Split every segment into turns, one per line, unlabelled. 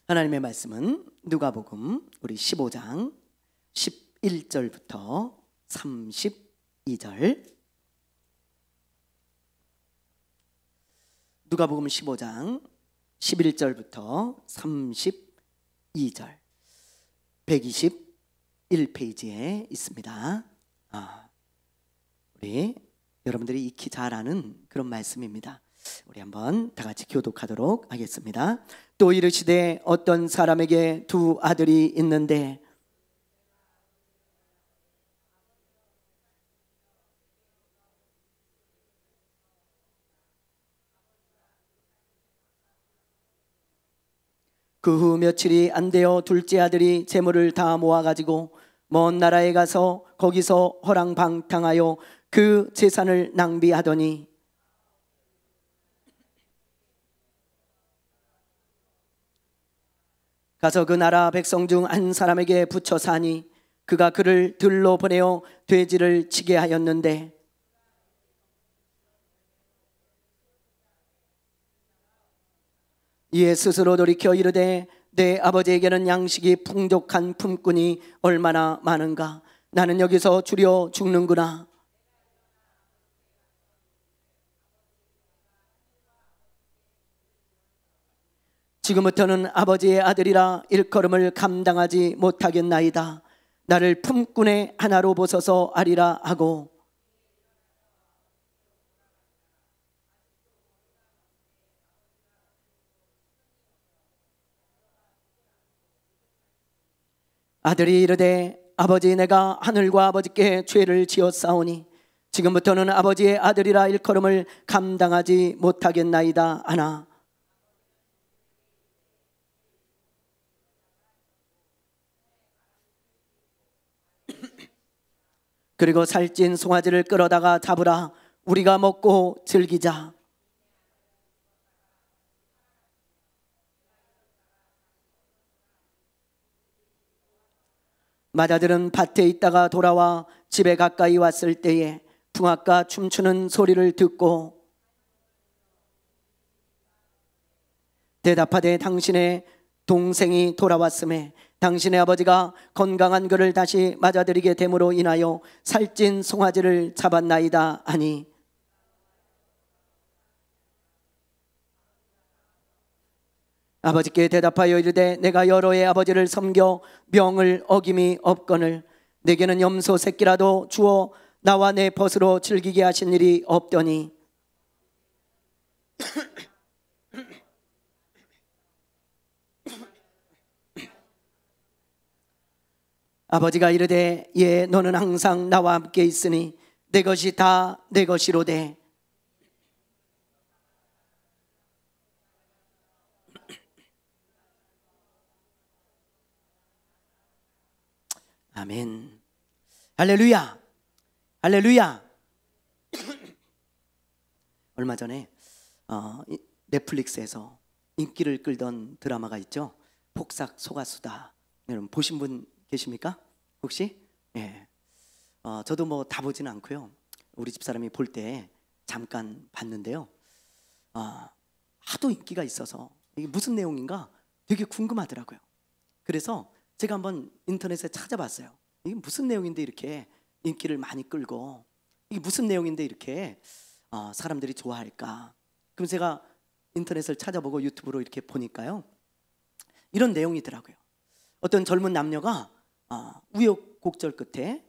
하나님의 말씀은 누가복음 우리 15장 11절부터 32절. 누가복음 15장 11절부터 32절 121페이지에 있습니다. 우리 여러분들이 익히 잘 아는 그런 말씀입니다. 우리 한번 다 같이 교독하도록 하겠습니다. 또 이르시되 어떤 사람에게 두 아들이 있는데 그 후 며칠이 안 되어 둘째 아들이 재물을 다 모아가지고 먼 나라에 가서 거기서 허랑방탕하여 그 재산을 낭비하더니 가서 그 나라 백성 중 한 사람에게 붙여 사니 그가 그를 들로 보내어 돼지를 치게 하였는데 이에 스스로 돌이켜 이르되 내 아버지에게는 양식이 풍족한 품꾼이 얼마나 많은가. 나는 여기서 주려 죽는구나. 지금부터는 아버지의 아들이라 일컬음을 감당하지 못하겠나이다. 나를 품꾼의 하나로 보소서 하리라 하고 아들이 이르되 아버지 내가 하늘과 아버지께 죄를 지었사오니 지금부터는 아버지의 아들이라 일컬음을 감당하지 못하겠나이다 하나 그리고 살찐 송아지를 끌어다가 잡으라. 우리가 먹고 즐기자. 맏아들은 밭에 있다가 돌아와 집에 가까이 왔을 때에 풍악과 춤추는 소리를 듣고 대답하되 당신의 동생이 돌아왔음에 당신의 아버지가 건강한 그를 다시 맞아들이게 됨으로 인하여 살찐 송아지를 잡았나이다 하니 아버지께 대답하여 이르되 내가 여러 해 아버지를 섬겨 명을 어김이 없거늘 내게는 염소 새끼라도 주어 나와 내 벗으로 즐기게 하신 일이 없더니 아버지가 이르되 예 너는 항상 나와 함께 있으니 내 것이 다 내 것이로되 아멘. 할렐루야. 할렐루야. 얼마 전에 넷플릭스에서 인기를 끌던 드라마가 있죠. 폭삭 속았수다. 여러분 보신 분 계십니까? 혹시? 예. 저도 뭐 다 보지는 않고요. 우리 집사람이 볼 때 잠깐 봤는데요. 하도 인기가 있어서 이게 무슨 내용인가 되게 궁금하더라고요. 그래서 제가 한번 인터넷에 찾아봤어요. 이게 무슨 내용인데 이렇게 인기를 많이 끌고 이게 무슨 내용인데 이렇게 사람들이 좋아할까. 그럼 제가 인터넷을 찾아보고 유튜브로 이렇게 보니까요. 이런 내용이더라고요. 어떤 젊은 남녀가 우여곡절 끝에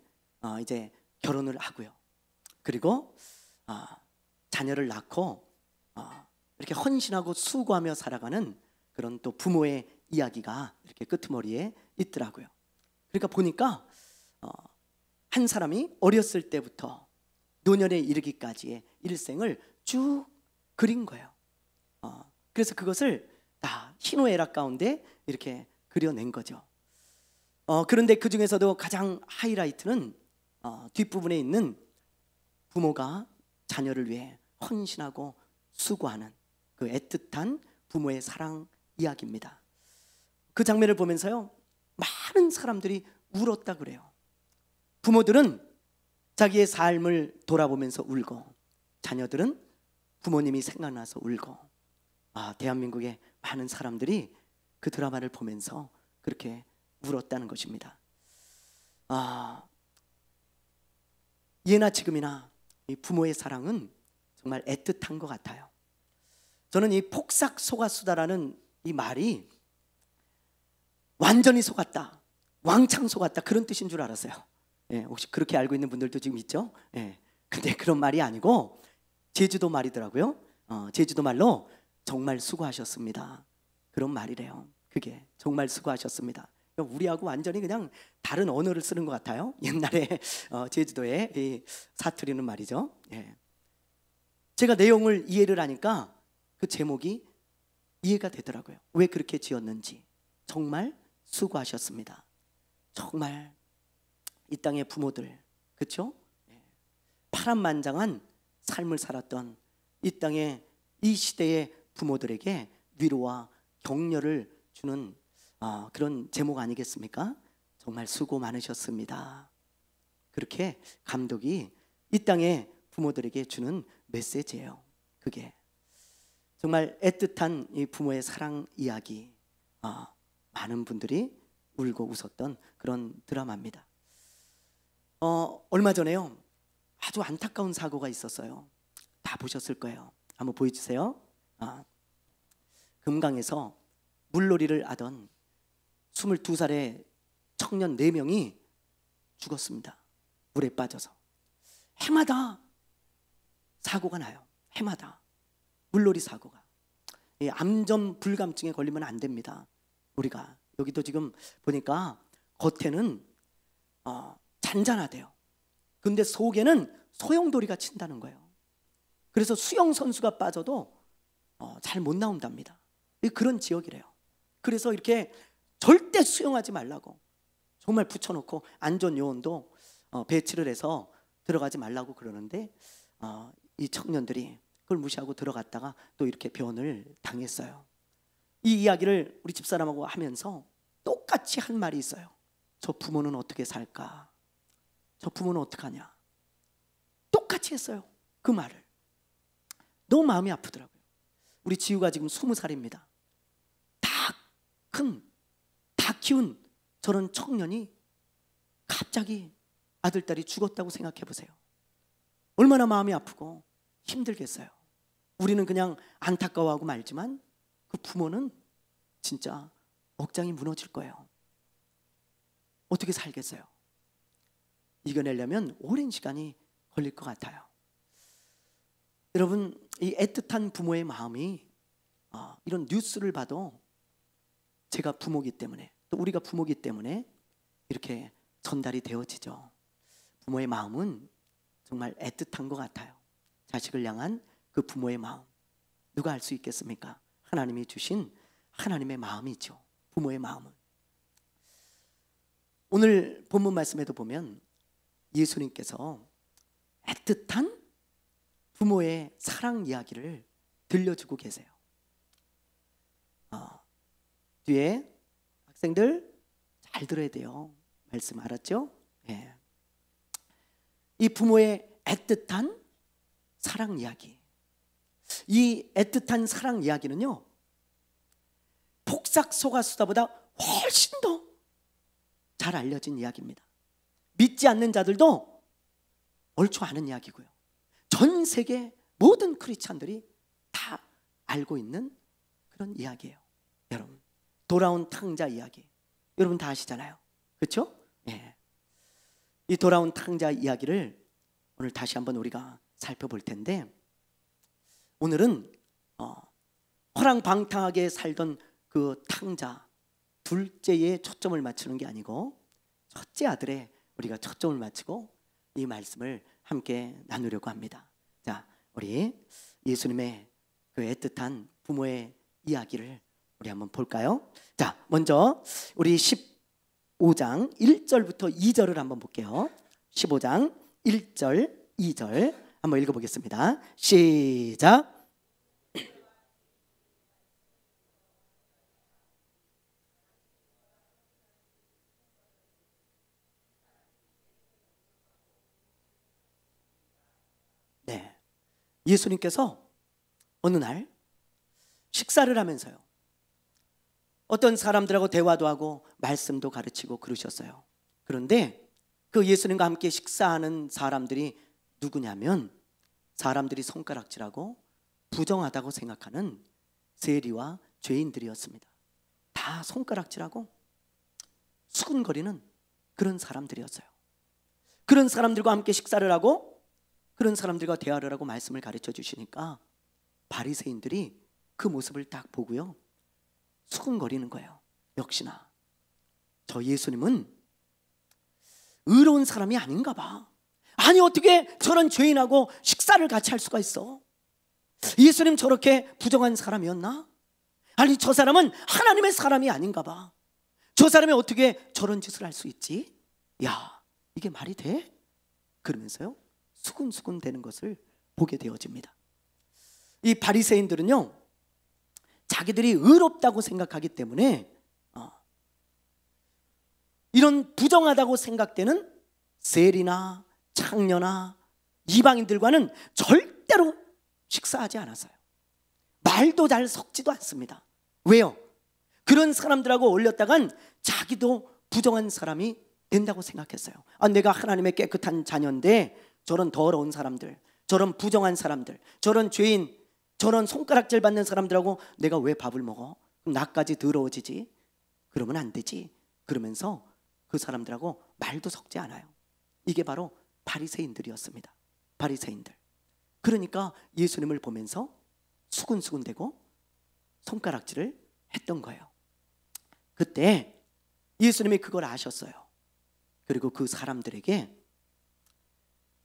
이제 결혼을 하고요. 그리고 자녀를 낳고 이렇게 헌신하고 수고하며 살아가는 그런 또 부모의 이야기가 이렇게 끄트머리에 있더라고요. 그러니까 보니까 한 사람이 어렸을 때부터 노년에 이르기까지의 일생을 쭉 그린 거예요. 그래서 그것을 다 희노애락 가운데 이렇게 그려낸 거죠. 그런데 그 중에서도 가장 하이라이트는 뒷부분에 있는 부모가 자녀를 위해 헌신하고 수고하는 그 애틋한 부모의 사랑 이야기입니다. 그 장면을 보면서요 많은 사람들이 울었다 그래요. 부모들은 자기의 삶을 돌아보면서 울고 자녀들은 부모님이 생각나서 울고 대한민국의 많은 사람들이 그 드라마를 보면서 그렇게 울었다는 것입니다. 예나 지금이나 이 부모의 사랑은 정말 애틋한 것 같아요. 저는 이 폭삭 속았수다라는 이 말이 완전히 속았다, 왕창 속았다, 그런 뜻인 줄 알았어요. 혹시 그렇게 알고 있는 분들도 지금 있죠? 근데 그런 말이 아니고 제주도 말이더라고요. 제주도 말로 정말 수고하셨습니다, 그런 말이래요. 그게 정말 수고하셨습니다. 우리하고 완전히 그냥 다른 언어를 쓰는 것 같아요. 옛날에 제주도에 이 사투리는 말이죠. 제가 내용을 이해를 하니까 그 제목이 이해가 되더라고요. 왜 그렇게 지었는지. 정말 수고하셨습니다. 정말 이 땅의 부모들, 그렇죠? 파란만장한 삶을 살았던 이 땅의 이 시대의 부모들에게 위로와 격려를 주는 그런 제목 아니겠습니까? 정말 수고 많으셨습니다. 그렇게 감독이 이 땅의 부모들에게 주는 메시지예요. 그게 정말 애틋한 이 부모의 사랑 이야기, 많은 분들이 울고 웃었던 그런 드라마입니다. 얼마 전에요, 아주 안타까운 사고가 있었어요. 다 보셨을 거예요. 한번 보여주세요. 금강에서 물놀이를 하던 22살의 청년 4명이 죽었습니다. 물에 빠져서. 해마다 사고가 나요. 해마다 물놀이 사고가. 암전 불감증에 걸리면 안 됩니다. 우리가 여기도 지금 보니까 겉에는 잔잔하대요. 근데 속에는 소용돌이가 친다는 거예요. 그래서 수영 선수가 빠져도 잘 못 나온답니다. 그런 지역이래요. 그래서 이렇게 절대 수영하지 말라고 정말 붙여놓고 안전 요원도 배치를 해서 들어가지 말라고 그러는데 이 청년들이 그걸 무시하고 들어갔다가 또 이렇게 변을 당했어요. 이 이야기를 우리 집사람하고 하면서 똑같이 한 말이 있어요. 저 부모는 어떻게 살까? 저 부모는 어떡하냐? 똑같이 했어요. 그 말을. 너무 마음이 아프더라고요. 우리 지우가 지금 20살입니다. 다 키운 저런 청년이 갑자기 아들딸이 죽었다고 생각해 보세요. 얼마나 마음이 아프고 힘들겠어요. 우리는 그냥 안타까워하고 말지만 그 부모는 진짜 억장이 무너질 거예요. 어떻게 살겠어요? 이겨내려면 오랜 시간이 걸릴 것 같아요. 여러분, 이 애틋한 부모의 마음이 이런 뉴스를 봐도 제가 부모기 때문에, 또 우리가 부모기 때문에 이렇게 전달이 되어지죠. 부모의 마음은 정말 애틋한 것 같아요. 자식을 향한 그 부모의 마음, 누가 알 수 있겠습니까? 하나님이 주신 하나님의 마음이죠. 부모의 마음은. 오늘 본문 말씀에도 보면 예수님께서 애틋한 부모의 사랑 이야기를 들려주고 계세요. 뒤에 학생들 잘 들어야 돼요. 말씀 알았죠? 이 부모의 애틋한 사랑 이야기, 이 애틋한 사랑 이야기는요, 폭삭 속았수다보다 훨씬 더 잘 알려진 이야기입니다. 믿지 않는 자들도 얼추 아는 이야기고요, 전 세계 모든 크리스찬들이 다 알고 있는 그런 이야기예요. 여러분, 돌아온 탕자 이야기 여러분 다 아시잖아요. 그렇죠? 이 돌아온 탕자 이야기를 오늘 다시 한번 우리가 살펴볼 텐데, 오늘은 허랑방탕하게 살던 그 탕자 둘째에 초점을 맞추는 게 아니고 첫째 아들에 우리가 초점을 맞추고 이 말씀을 함께 나누려고 합니다. 자, 우리 예수님의 그 애틋한 부모의 이야기를 우리 한번 볼까요? 자, 먼저 우리 15장 1절부터 2절을 한번 볼게요. 15장 1절 2절 한번 읽어보겠습니다. 시작. 네, 예수님께서 어느 날 식사를 하면서요, 어떤 사람들하고 대화도 하고 말씀도 가르치고 그러셨어요. 그런데 그 예수님과 함께 식사하는 사람들이 누구냐면 사람들이 손가락질하고 부정하다고 생각하는 세리와 죄인들이었습니다. 다 손가락질하고 수군거리는 그런 사람들이었어요. 그런 사람들과 함께 식사를 하고 그런 사람들과 대화를 하고 말씀을 가르쳐 주시니까 바리새인들이 그 모습을 딱 보고요, 수군거리는 거예요. 역시나 저 예수님은 의로운 사람이 아닌가 봐. 아니 어떻게 저런 죄인하고 식사를 같이 할 수가 있어? 예수님 저렇게 부정한 사람이었나? 아니 저 사람은 하나님의 사람이 아닌가 봐. 저 사람이 어떻게 저런 짓을 할 수 있지? 야, 이게 말이 돼? 그러면서요 수군수군 되는 것을 보게 되어집니다. 이 바리새인들은요 자기들이 의롭다고 생각하기 때문에 이런 부정하다고 생각되는 세리나 창녀나 이방인들과는 절대로 식사하지 않았어요. 말도 잘 섞지도 않습니다. 왜요? 그런 사람들하고 어울렸다간 자기도 부정한 사람이 된다고 생각했어요. 내가 하나님의 깨끗한 자녀인데 저런 더러운 사람들, 저런 부정한 사람들, 저런 죄인, 저런 손가락질 받는 사람들하고 내가 왜 밥을 먹어? 그럼 나까지 더러워지지? 그러면 안 되지. 그러면서 그 사람들하고 말도 섞지 않아요. 이게 바로 바리새인들이었습니다. 바리새인들. 그러니까 예수님을 보면서 수군수군대고 손가락질을 했던 거예요. 그때 예수님이 그걸 아셨어요. 그리고 그 사람들에게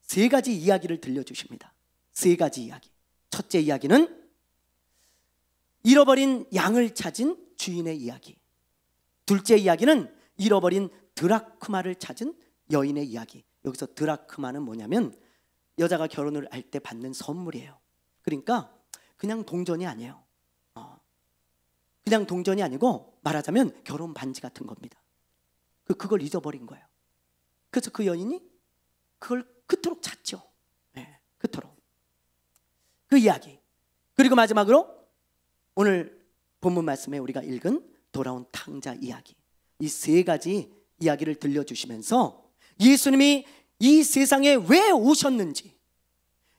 세 가지 이야기를 들려주십니다. 세 가지 이야기. 첫째 이야기는 잃어버린 양을 찾은 주인의 이야기. 둘째 이야기는 잃어버린 드라크마를 찾은 여인의 이야기. 여기서 드라크마는 뭐냐면 여자가 결혼을 할 때 받는 선물이에요. 그러니까 그냥 동전이 아니에요. 그냥 동전이 아니고 말하자면 결혼 반지 같은 겁니다. 그걸 잊어버린 거예요. 그래서 그 여인이 그걸 그토록 찾죠. 네, 그토록. 그 이야기. 그리고 마지막으로 오늘 본문 말씀에 우리가 읽은 돌아온 탕자 이야기. 이 세 가지 이야기를 들려주시면서 예수님이 이 세상에 왜 오셨는지,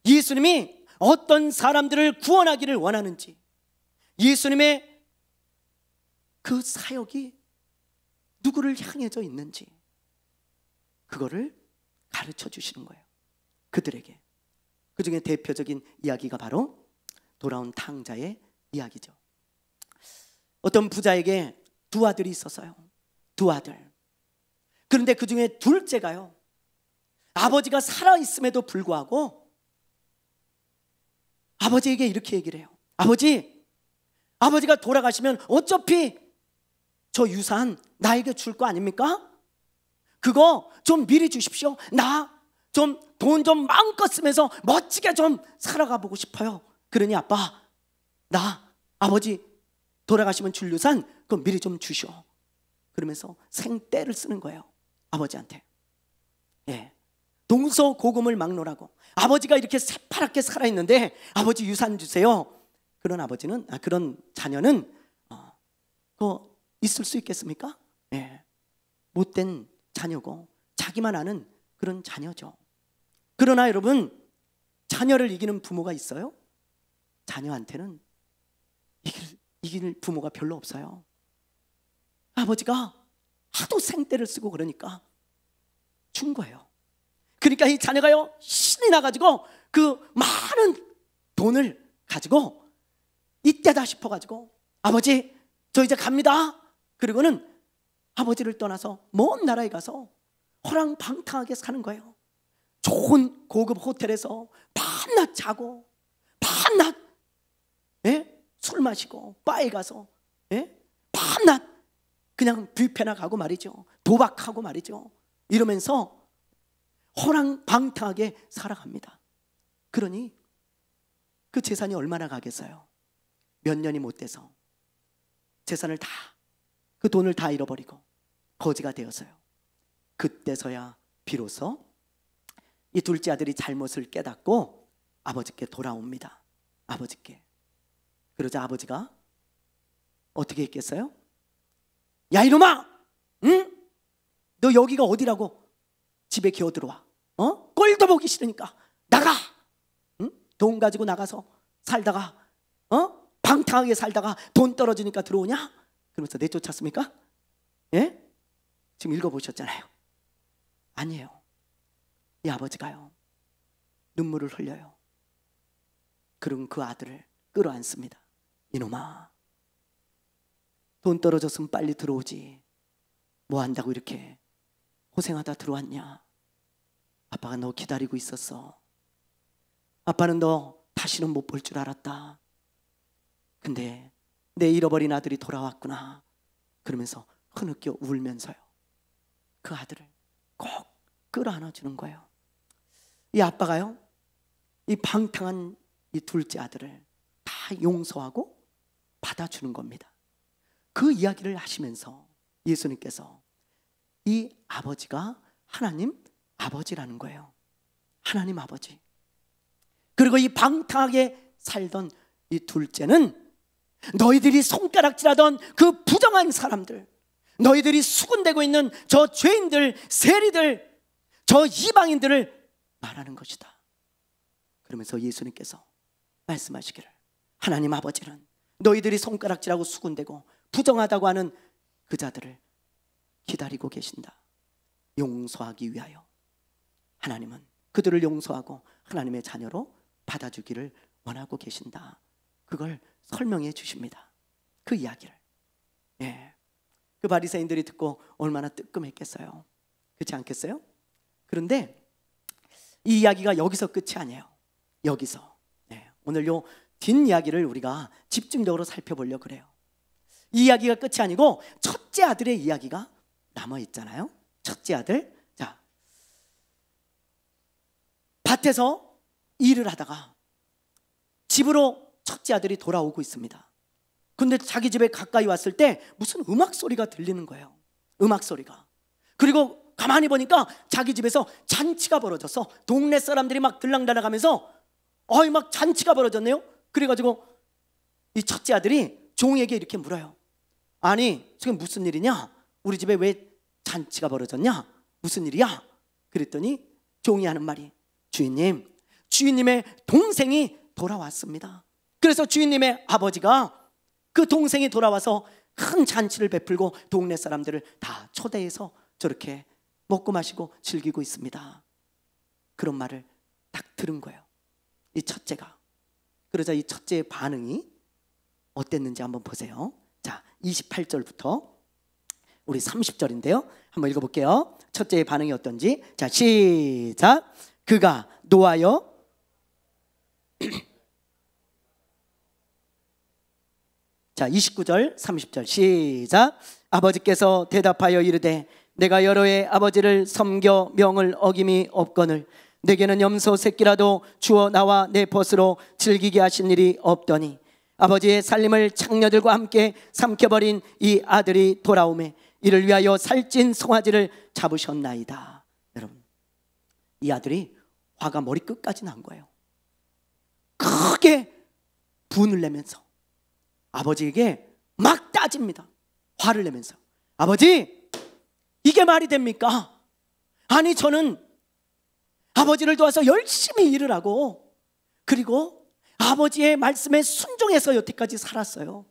예수님이 어떤 사람들을 구원하기를 원하는지, 예수님의 그 사역이 누구를 향해져 있는지 그거를 가르쳐 주시는 거예요. 그들에게. 그 중에 대표적인 이야기가 바로 돌아온 탕자의 이야기죠. 어떤 부자에게 두 아들이 있었어요. 두 아들. 그런데 그 중에 둘째가요, 아버지가 살아있음에도 불구하고 아버지에게 이렇게 얘기를 해요. 아버지가 돌아가시면 어차피 저 유산 나에게 줄 거 아닙니까? 그거 좀 미리 주십시오. 나 좀 돈 좀 마음껏 쓰면서 멋지게 좀 살아가 보고 싶어요. 그러니 아빠, 나 아버지 돌아가시면 줄 유산 그거 미리 좀 주시오. 그러면서 생떼를 쓰는 거예요. 아버지한테. 예. 동서고금을 막론하고 아버지가 이렇게 새파랗게 살아있는데 아버지 유산 주세요. 그런 아버지는, 그런 자녀는 그거 있을 수 있겠습니까? 예. 못된 자녀고 자기만 아는 그런 자녀죠. 그러나 여러분, 자녀를 이기는 부모가 있어요? 자녀한테는 이길 부모가 별로 없어요. 아버지가 하도 생떼를 쓰고 그러니까 준 거예요. 그러니까 이 자녀가요 신이 나가지고 그 많은 돈을 가지고 이때다 싶어가지고 아버지 저 이제 갑니다. 그리고는 아버지를 떠나서 먼 나라에 가서 호랑방탕하게 사는 거예요. 좋은 고급 호텔에서 밤낮 자고 밤낮 술 마시고 바에 가서 밤낮 그냥 뷔페나 가고 말이죠. 도박하고 말이죠. 이러면서 호랑방탕하게 살아갑니다. 그러니 그 재산이 얼마나 가겠어요? 몇 년이 못 돼서 재산을 다, 그 돈을 다 잃어버리고 거지가 되었어요. 그때서야 비로소 이 둘째 아들이 잘못을 깨닫고 아버지께 돌아옵니다. 아버지께. 그러자 아버지가 어떻게 했겠어요? 야 이놈아, 응? 너 여기가 어디라고 집에 기어들어와? 꼴도 보기 싫으니까 나가. 응? 돈 가지고 나가서 살다가 방탕하게 살다가 돈 떨어지니까 들어오냐? 그러면서 내쫓았습니까? 예? 지금 읽어보셨잖아요. 아니에요. 이 아버지가요 눈물을 흘려요. 그런 그 아들을 끌어안습니다. 이놈아, 돈 떨어졌으면 빨리 들어오지. 뭐 한다고 이렇게 고생하다 들어왔냐? 아빠가 너 기다리고 있었어. 아빠는 너 다시는 못 볼 줄 알았다. 근데 내 잃어버린 아들이 돌아왔구나. 그러면서 흐느껴 울면서요 그 아들을 꼭 끌어안아주는 거예요. 이 아빠가요 이 방탕한 이 둘째 아들을 다 용서하고 받아주는 겁니다. 그 이야기를 하시면서 예수님께서 이 아버지가 하나님 아버지라는 거예요. 하나님 아버지. 그리고 이 방탕하게 살던 이 둘째는 너희들이 손가락질하던 그 부정한 사람들, 너희들이 수군대고 있는 저 죄인들, 세리들, 저 이방인들을 말하는 것이다. 그러면서 예수님께서 말씀하시기를 하나님 아버지는 너희들이 손가락질하고 수군대고 부정하다고 하는 그 자들을 기다리고 계신다. 용서하기 위하여 하나님은 그들을 용서하고 하나님의 자녀로 받아주기를 원하고 계신다. 그걸 설명해 주십니다. 그 이야기를. 예. 그 바리새인들이 듣고 얼마나 뜨끔했겠어요. 그렇지 않겠어요? 그런데 이 이야기가 여기서 끝이 아니에요. 여기서. 예. 오늘 요 뒷이야기를 우리가 집중적으로 살펴보려고 그래요. 이 이야기가 끝이 아니고 첫째 아들의 이야기가 남아있잖아요. 첫째 아들. 자, 밭에서 일을 하다가 집으로 첫째 아들이 돌아오고 있습니다. 근데 자기 집에 가까이 왔을 때 무슨 음악 소리가 들리는 거예요. 음악 소리가. 그리고 가만히 보니까 자기 집에서 잔치가 벌어져서 동네 사람들이 막 들락날락하면서 막 잔치가 벌어졌네요. 그래가지고 이 첫째 아들이 종에게 이렇게 물어요. 아니 지금 무슨 일이냐? 우리 집에 왜 잔치가 벌어졌냐? 무슨 일이야? 그랬더니 종이 하는 말이 주인님, 주인님의 동생이 돌아왔습니다. 그래서 주인님의 아버지가 그 동생이 돌아와서 큰 잔치를 베풀고 동네 사람들을 다 초대해서 저렇게 먹고 마시고 즐기고 있습니다. 그런 말을 딱 들은 거예요, 이 첫째가. 그러자 이 첫째의 반응이 어땠는지 한번 보세요. 자, 28절부터 우리 30절인데요 한번 읽어볼게요. 첫째의 반응이 어떤지. 자, 시작. 그가 노하여 자, 29절 30절 시작. 아버지께서 대답하여 이르되 내가 여러 해 아버지를 섬겨 명을 어김이 없거늘 내게는 염소 새끼라도 주어 나와 내 벗으로 즐기게 하신 일이 없더니 아버지의 살림을 창녀들과 함께 삼켜버린 이 아들이 돌아오매 이를 위하여 살찐 송아지를 잡으셨나이다. 여러분, 이 아들이 화가 머리끝까지 난 거예요. 크게 분을 내면서 아버지에게 막 따집니다. 화를 내면서. 아버지, 이게 말이 됩니까? 아니 저는 아버지를 도와서 열심히 일을 하고 그리고 아버지의 말씀에 순종해서 여태까지 살았어요.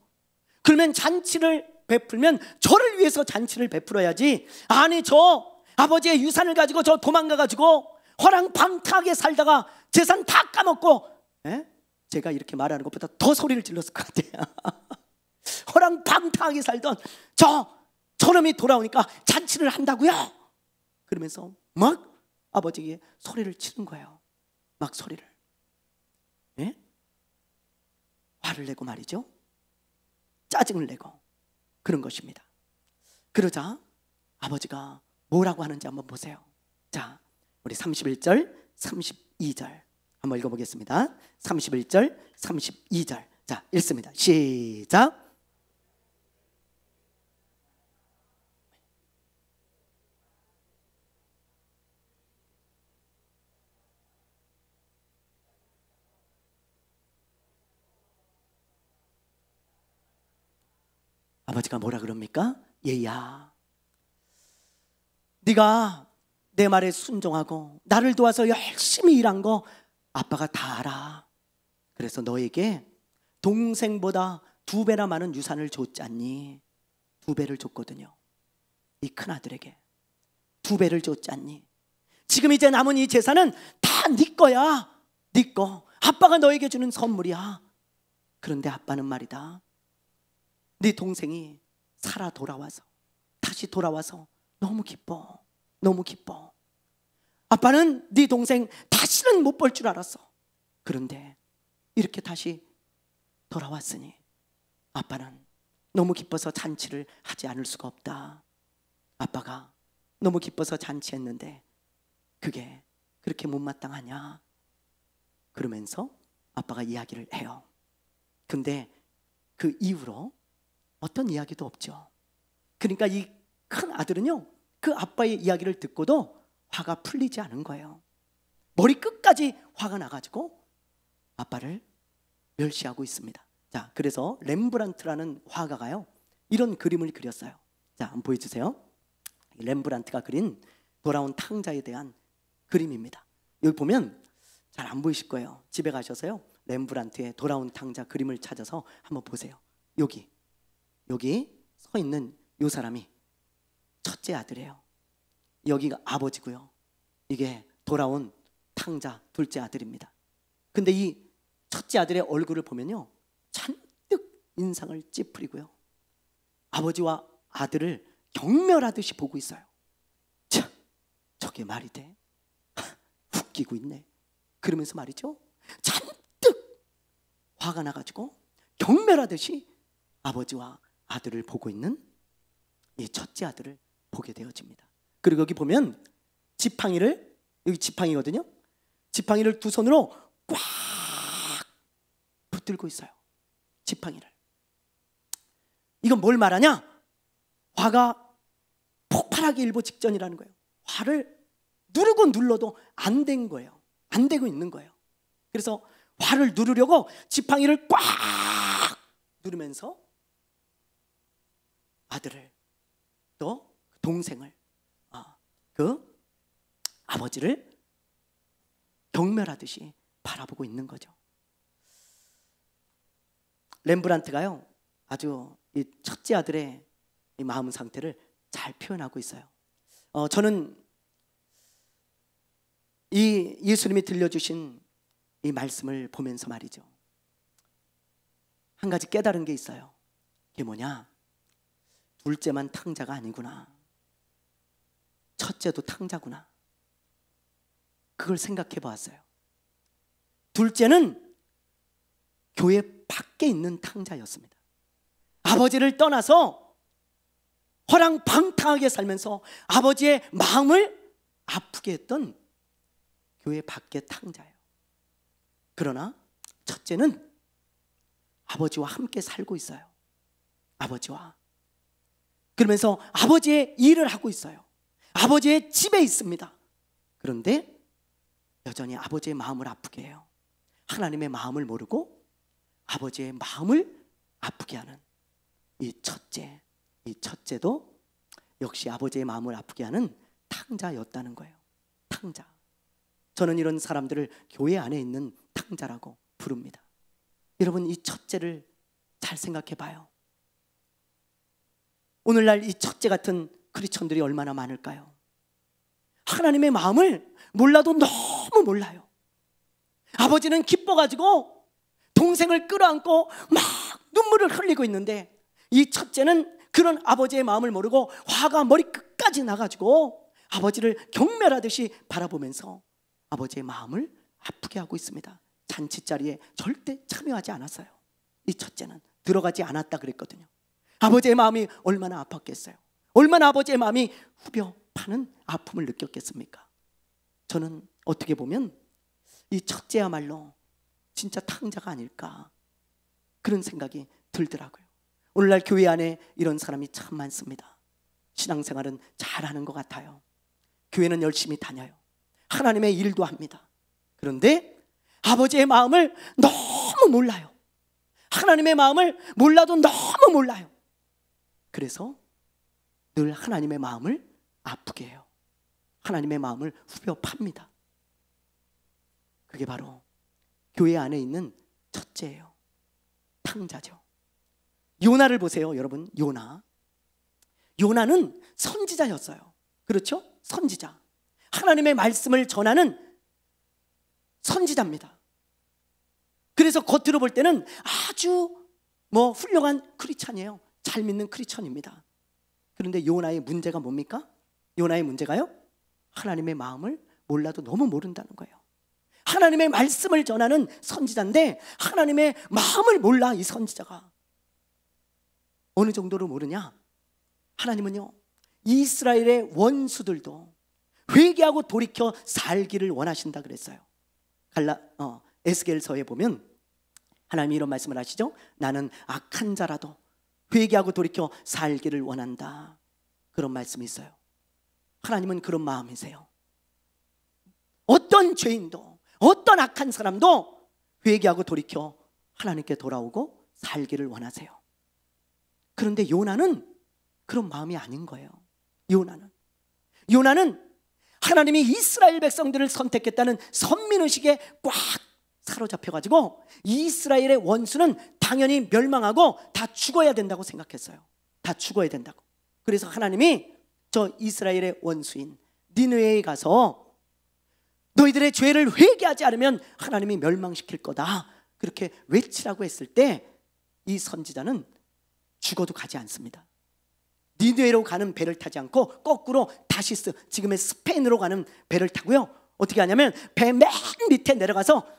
그러면 잔치를 베풀면 저를 위해서 잔치를 베풀어야지. 아니 저 아버지의 유산을 가지고 저 도망가가지고 허랑방탕하게 살다가 재산 다 까먹고, 제가 이렇게 말하는 것보다 더 소리를 질렀을 것 같아요. 허랑방탕하게 살던 저놈이 돌아오니까 잔치를 한다고요? 그러면서 막 아버지에게 소리를 치는 거예요. 막 소리를. 화를 내고 말이죠. 짜증을 내고 그런 것입니다. 그러자 아버지가 뭐라고 하는지 한번 보세요. 자, 우리 31절 32절 한번 읽어보겠습니다. 31절 32절 자, 읽습니다. 시작. 아버지가 뭐라 그럽니까? 얘야, 네가 내 말에 순종하고 나를 도와서 열심히 일한 거 아빠가 다 알아. 그래서 너에게 동생보다 2배나 많은 유산을 줬지 않니? 2배를 줬거든요. 이 큰아들에게 2배를 줬지 않니? 지금 이제 남은 이 재산은 다 네 거야. 네 거. 아빠가 너에게 주는 선물이야. 그런데 아빠는 말이다, 네 동생이 살아 돌아와서, 다시 돌아와서 너무 기뻐. 너무 기뻐. 아빠는 네 동생 다시는 못 볼 줄 알았어. 그런데 이렇게 다시 돌아왔으니 아빠는 너무 기뻐서 잔치를 하지 않을 수가 없다. 아빠가 너무 기뻐서 잔치했는데 그게 그렇게 못마땅하냐? 그러면서 아빠가 이야기를 해요. 근데 그 이후로 어떤 이야기도 없죠. 그러니까 이 큰 아들은요, 그 아빠의 이야기를 듣고도 화가 풀리지 않은 거예요. 머리 끝까지 화가 나가지고 아빠를 멸시하고 있습니다. 자, 그래서 렘브란트라는 화가가요, 이런 그림을 그렸어요. 자, 한번 보여주세요. 렘브란트가 그린 돌아온 탕자에 대한 그림입니다. 여기 보면 잘 안 보이실 거예요. 집에 가셔서요, 렘브란트의 돌아온 탕자 그림을 찾아서 한번 보세요. 여기 서 있는 이 사람이 첫째 아들이에요. 여기가 아버지고요, 이게 돌아온 탕자 둘째 아들입니다. 근데 이 첫째 아들의 얼굴을 보면요, 잔뜩 인상을 찌푸리고요, 아버지와 아들을 경멸하듯이 보고 있어요. 참, 저게 말이 돼? 웃기고 있네. 그러면서 말이죠, 잔뜩 화가 나가지고 경멸하듯이 아버지와 아들을 보고 있는 이 첫째 아들을 보게 되어집니다. 그리고 여기 보면 지팡이를, 여기 지팡이거든요, 지팡이를 두 손으로 꽉 붙들고 있어요. 지팡이를. 이건 뭘 말하냐? 화가 폭발하기 일보 직전이라는 거예요. 화를 누르고 눌러도 안 된 거예요. 안 되고 있는 거예요. 그래서 화를 누르려고 지팡이를 꽉 누르면서 아들을, 또 동생을, 그 아버지를 경멸하듯이 바라보고 있는 거죠. 렘브란트가요, 아주 이 첫째 아들의 이 마음 상태를 잘 표현하고 있어요. 저는 이 예수님이 들려주신 이 말씀을 보면서 말이죠, 한 가지 깨달은 게 있어요. 그게 뭐냐? 둘째만 탕자가 아니구나. 첫째도 탕자구나. 그걸 생각해 보았어요. 둘째는 교회 밖에 있는 탕자였습니다. 아버지를 떠나서 허랑방탕하게 살면서 아버지의 마음을 아프게 했던 교회 밖의 탕자예요. 그러나 첫째는 아버지와 함께 살고 있어요. 아버지와. 그러면서 아버지의 일을 하고 있어요. 아버지의 집에 있습니다. 그런데 여전히 아버지의 마음을 아프게 해요. 하나님의 마음을 모르고 아버지의 마음을 아프게 하는 이 첫째도 역시 아버지의 마음을 아프게 하는 탕자였다는 거예요. 탕자. 저는 이런 사람들을 교회 안에 있는 탕자라고 부릅니다. 여러분, 이 첫째를 잘 생각해 봐요. 오늘날 이 첫째 같은 크리스천들이 얼마나 많을까요? 하나님의 마음을 몰라도 너무 몰라요. 아버지는 기뻐가지고 동생을 끌어안고 막 눈물을 흘리고 있는데, 이 첫째는 그런 아버지의 마음을 모르고 화가 머리 끝까지 나가지고 아버지를 경멸하듯이 바라보면서 아버지의 마음을 아프게 하고 있습니다. 잔치 자리에 절대 참여하지 않았어요. 이 첫째는 들어가지 않았다 그랬거든요. 아버지의 마음이 얼마나 아팠겠어요. 얼마나 아버지의 마음이 후벼 파는 아픔을 느꼈겠습니까? 저는 어떻게 보면 이 첫째야말로 진짜 탕자가 아닐까, 그런 생각이 들더라고요. 오늘날 교회 안에 이런 사람이 참 많습니다. 신앙생활은 잘하는 것 같아요. 교회는 열심히 다녀요. 하나님의 일도 합니다. 그런데 아버지의 마음을 너무 몰라요. 하나님의 마음을 몰라도 너무 몰라요. 그래서 늘 하나님의 마음을 아프게 해요. 하나님의 마음을 후벼 팝니다. 그게 바로 교회 안에 있는 첫째예요. 탕자죠. 요나를 보세요, 여러분. 요나는 선지자였어요. 그렇죠? 선지자. 하나님의 말씀을 전하는 선지자입니다. 그래서 겉으로 볼 때는 아주 훌륭한 크리스찬이에요. 잘 믿는 크리스찬입니다. 그런데 요나의 문제가 뭡니까? 요나의 문제가요, 하나님의 마음을 몰라도 너무 모른다는 거예요. 하나님의 말씀을 전하는 선지자인데 하나님의 마음을 몰라. 이 선지자가 어느 정도로 모르냐? 하나님은요, 이스라엘의 원수들도 회개하고 돌이켜 살기를 원하신다 그랬어요. 에스겔서에 보면 하나님이 이런 말씀을 하시죠. 나는 악한 자라도 회개하고 돌이켜 살기를 원한다. 그런 말씀이 있어요. 하나님은 그런 마음이세요. 어떤 죄인도, 어떤 악한 사람도 회개하고 돌이켜 하나님께 돌아오고 살기를 원하세요. 그런데 요나는 그런 마음이 아닌 거예요. 요나는 하나님이 이스라엘 백성들을 선택했다는 선민의식에 꽉 사로잡혀가지고 이스라엘의 원수는 당연히 멸망하고 다 죽어야 된다고 생각했어요. 다 죽어야 된다고. 그래서 하나님이 저 이스라엘의 원수인 니느웨에 가서 너희들의 죄를 회개하지 않으면 하나님이 멸망시킬 거다, 그렇게 외치라고 했을 때 이 선지자는 죽어도 가지 않습니다. 니느웨로 가는 배를 타지 않고 거꾸로 다시스, 지금의 스페인으로 가는 배를 타고요, 어떻게 하냐면 배 맨 밑에 내려가서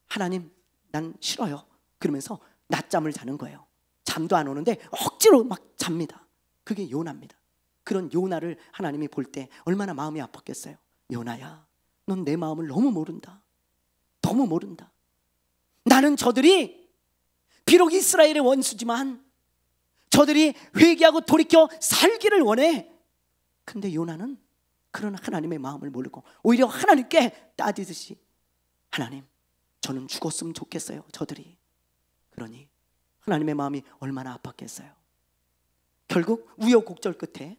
하나님 난 싫어요 그러면서 낮잠을 자는 거예요. 잠도 안 오는데 억지로 막 잡니다. 그게 요나입니다. 그런 요나를 하나님이 볼 때 얼마나 마음이 아팠겠어요. 요나야, 넌 내 마음을 너무 모른다. 너무 모른다. 나는 저들이 비록 이스라엘의 원수지만 저들이 회개하고 돌이켜 살기를 원해. 근데 요나는 그런 하나님의 마음을 모르고 오히려 하나님께 따지듯이 하나님, 저는 죽었으면 좋겠어요, 저들이. 그러니 하나님의 마음이 얼마나 아팠겠어요. 결국 우여곡절 끝에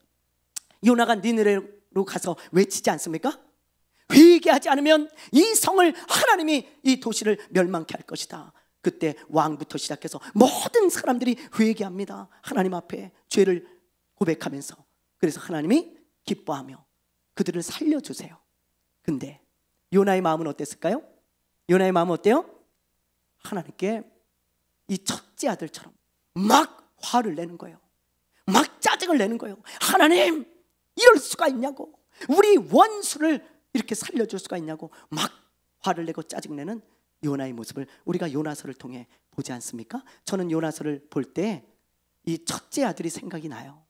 요나가 니느웨로 가서 외치지 않습니까? 회개하지 않으면 이 성을, 하나님이 이 도시를 멸망케 할 것이다. 그때 왕부터 시작해서 모든 사람들이 회개합니다. 하나님 앞에 죄를 고백하면서. 그래서 하나님이 기뻐하며 그들을 살려주세요. 근데 요나의 마음은 어땠을까요? 요나의 마음은 어때요? 하나님께 이 첫째 아들처럼 막 화를 내는 거예요. 막 짜증을 내는 거예요. 하나님, 이럴 수가 있냐고. 우리 원수를 이렇게 살려줄 수가 있냐고 막 화를 내고 짜증내는 요나의 모습을 우리가 요나서를 통해 보지 않습니까? 저는 요나서를 볼 때 이 첫째 아들이 생각이 나요.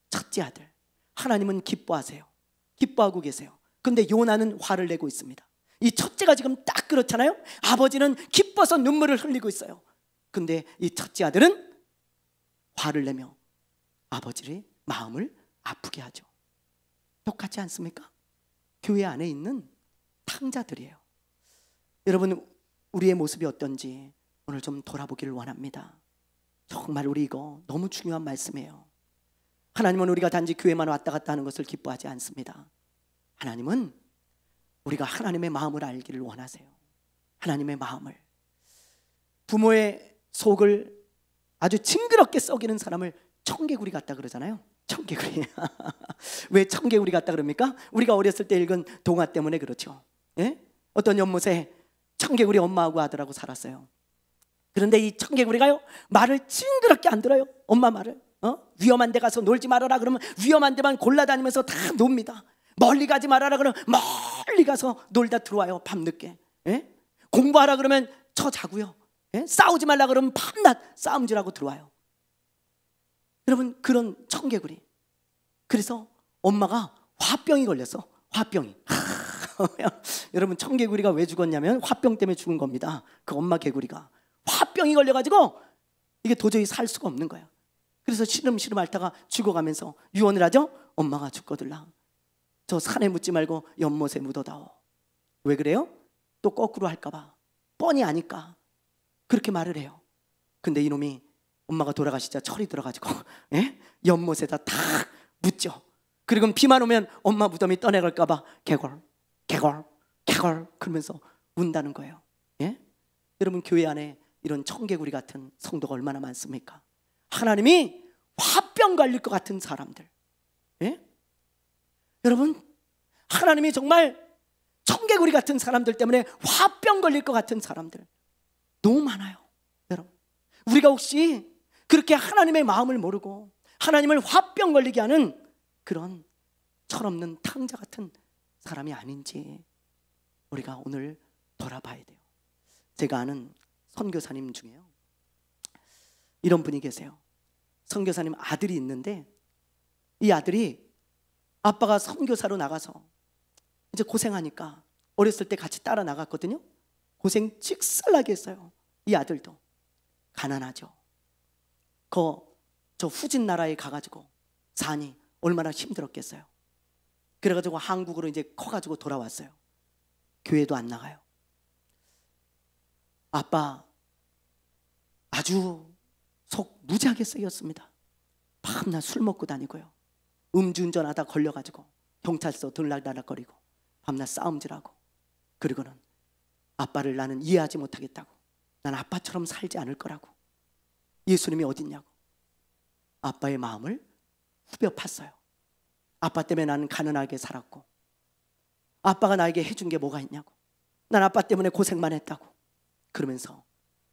첫째 아들. 하나님은 기뻐하세요. 기뻐하고 계세요. 근데 요나는 화를 내고 있습니다. 이 첫째가 지금 딱 그렇잖아요. 아버지는 기뻐서 눈물을 흘리고 있어요. 근데 이 첫째 아들은 화를 내며 아버지의 마음을 아프게 하죠. 똑같지 않습니까? 교회 안에 있는 탕자들이에요. 여러분, 우리의 모습이 어떤지 오늘 좀 돌아보기를 원합니다. 정말 우리 이거 너무 중요한 말씀이에요. 하나님은 우리가 단지 교회만 왔다 갔다 하는 것을 기뻐하지 않습니다. 하나님은 우리가 하나님의 마음을 알기를 원하세요. 하나님의 마음을. 부모의 속을 아주 징그럽게 썩이는 사람을 청개구리 같다 그러잖아요. 청개구리. 왜 청개구리 같다 그럽니까? 우리가 어렸을 때 읽은 동화 때문에 그렇죠. 예? 어떤 연못에 청개구리 엄마하고 아들하고 살았어요. 그런데 이 청개구리가요, 말을 징그럽게 안 들어요. 엄마 말을. 위험한 데 가서 놀지 말아라 그러면 위험한 데만 골라다니면서 다 놉니다. 멀리 가지 말아라 그러면 멀리 가서 놀다 들어와요. 밤늦게. 예? 공부하라 그러면 저 자고요. 예? 싸우지 말라 그러면 밤낮 싸움질하고 들어와요. 여러분, 그런 청개구리. 그래서 엄마가 화병이 걸렸어. 화병이. 여러분, 청개구리가 왜 죽었냐면 화병 때문에 죽은 겁니다. 그 엄마 개구리가 화병이 걸려가지고 이게 도저히 살 수가 없는 거예요. 그래서 시름시름 앓다가 죽어가면서 유언을 하죠. 엄마가 죽거들라 저 산에 묻지 말고 연못에 묻어다오. 왜 그래요? 또 거꾸로 할까봐, 뻔히 아니까 그렇게 말을 해요. 근데 이놈이 엄마가 돌아가시자 철이 들어가지고, 예? 연못에다 탁 묻죠. 그리고 비만 오면 엄마 무덤이 떠내갈까 봐 개골 그러면서 운다는 거예요. 예? 여러분, 교회 안에 이런 청개구리 같은 성도가 얼마나 많습니까? 하나님이 화병 걸릴 것 같은 사람들. 예? 여러분, 하나님이 정말 청개구리 같은 사람들 때문에 화병 걸릴 것 같은 사람들 너무 많아요. 여러분, 우리가 혹시 그렇게 하나님의 마음을 모르고 하나님을 화병 걸리게 하는 그런 철없는 탕자 같은 사람이 아닌지 우리가 오늘 돌아봐야 돼요. 제가 아는 선교사님 중에요, 이런 분이 계세요. 선교사님 아들이 있는데 이 아들이 아빠가 선교사로 나가서 이제 고생하니까 어렸을 때 같이 따라 나갔거든요. 고생 직살나게 했어요. 이 아들도 가난하죠. 저 후진 나라에 가가지고 사니 얼마나 힘들었겠어요. 그래가지고 한국으로 이제 커가지고 돌아왔어요. 교회도 안 나가요. 아빠 아주 속 무지하게 쓰였습니다. 밤낮 술 먹고 다니고요, 음주운전하다 걸려가지고 경찰서 들락날락거리고 밤낮 싸움질하고, 그리고는 아빠를 나는 이해하지 못하겠다고, 난 아빠처럼 살지 않을 거라고, 예수님이 어딨냐고 아빠의 마음을 후벼 팠어요. 아빠 때문에 나는 가난하게 살았고 아빠가 나에게 해준 게 뭐가 있냐고, 난 아빠 때문에 고생만 했다고, 그러면서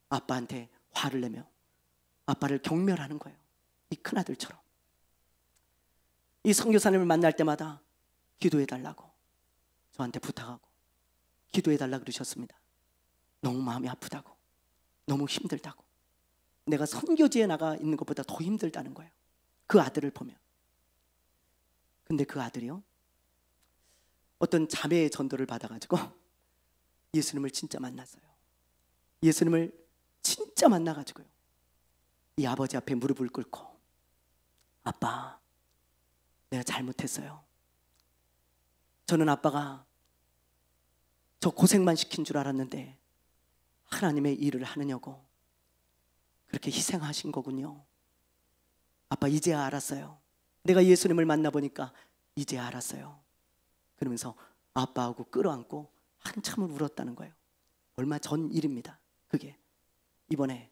아빠한테 화를 내며 아빠를 경멸하는 거예요. 이 큰아들처럼. 이 선교사님을 만날 때마다 기도해달라고 저한테 부탁하고 기도해달라고 그러셨습니다. 너무 마음이 아프다고, 너무 힘들다고, 내가 선교지에 나가 있는 것보다 더 힘들다는 거예요, 그 아들을 보면. 근데 그 아들이요, 어떤 자매의 전도를 받아가지고 예수님을 진짜 만났어요. 예수님을 진짜 만나가지고요, 이 아버지 앞에 무릎을 꿇고, 아빠, 내가 잘못했어요. 저는 아빠가 저 고생만 시킨 줄 알았는데 하나님의 일을 하느냐고 그렇게 희생하신 거군요. 아빠, 이제야 알았어요. 내가 예수님을 만나보니까 이제야 알았어요. 그러면서 아빠하고 끌어안고 한참을 울었다는 거예요. 얼마 전 일입니다. 그게 이번에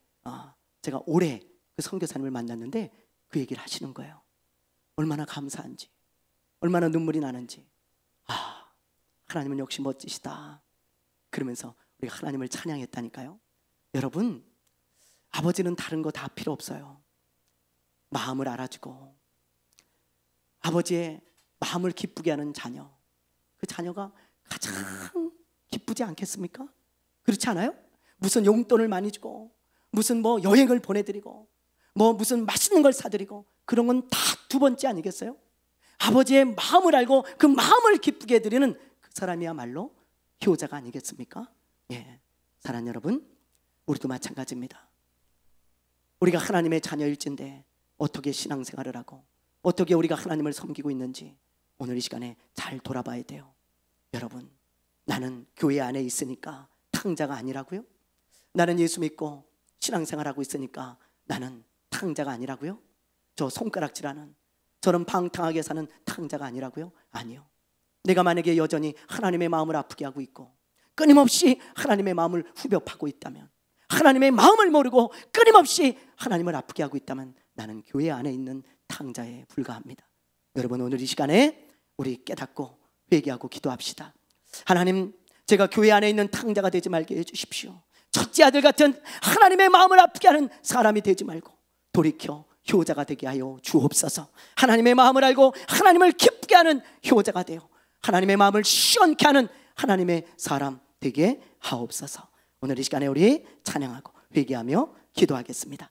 제가 올해 그 선교사님을 만났는데 그 얘기를 하시는 거예요. 얼마나 감사한지, 얼마나 눈물이 나는지. 하나님은 역시 멋지시다. 그러면서 우리가 하나님을 찬양했다니까요. 여러분, 아버지는 다른 거 다 필요 없어요. 마음을 알아주고 아버지의 마음을 기쁘게 하는 자녀, 그 자녀가 가장 기쁘지 않겠습니까? 그렇지 않아요? 무슨 용돈을 많이 주고 무슨 뭐 여행을 보내드리고 뭐 무슨 맛있는 걸 사드리고 그런 건 다 두 번째 아니겠어요? 아버지의 마음을 알고 그 마음을 기쁘게 해드리는 그 사람이야말로 효자가 아니겠습니까? 예, 사랑하는 여러분, 우리도 마찬가지입니다. 우리가 하나님의 자녀일진데 어떻게 신앙생활을 하고 어떻게 우리가 하나님을 섬기고 있는지 오늘 이 시간에 잘 돌아봐야 돼요. 여러분, 나는 교회 안에 있으니까 탕자가 아니라고요? 나는 예수 믿고 신앙생활하고 있으니까 나는 탕자가 아니라고요? 저 손가락질하는 저런 방탕하게 사는 탕자가 아니라고요? 아니요. 내가 만약에 여전히 하나님의 마음을 아프게 하고 있고 끊임없이 하나님의 마음을 후벼 파고 있다면, 하나님의 마음을 모르고 끊임없이 하나님을 아프게 하고 있다면 나는 교회 안에 있는 탕자에 불과합니다. 여러분, 오늘 이 시간에 우리 깨닫고 회개하고 기도합시다. 하나님, 제가 교회 안에 있는 탕자가 되지 말게 해주십시오. 첫째 아들 같은 하나님의 마음을 아프게 하는 사람이 되지 말고 돌이켜 효자가 되게 하여 주옵소서. 하나님의 마음을 알고 하나님을 기쁘게 하는 효자가 되어 하나님의 마음을 시원케 하는 하나님의 사람 되게 하옵소서. 오늘 이 시간에 우리 찬양하고 회개하며 기도하겠습니다.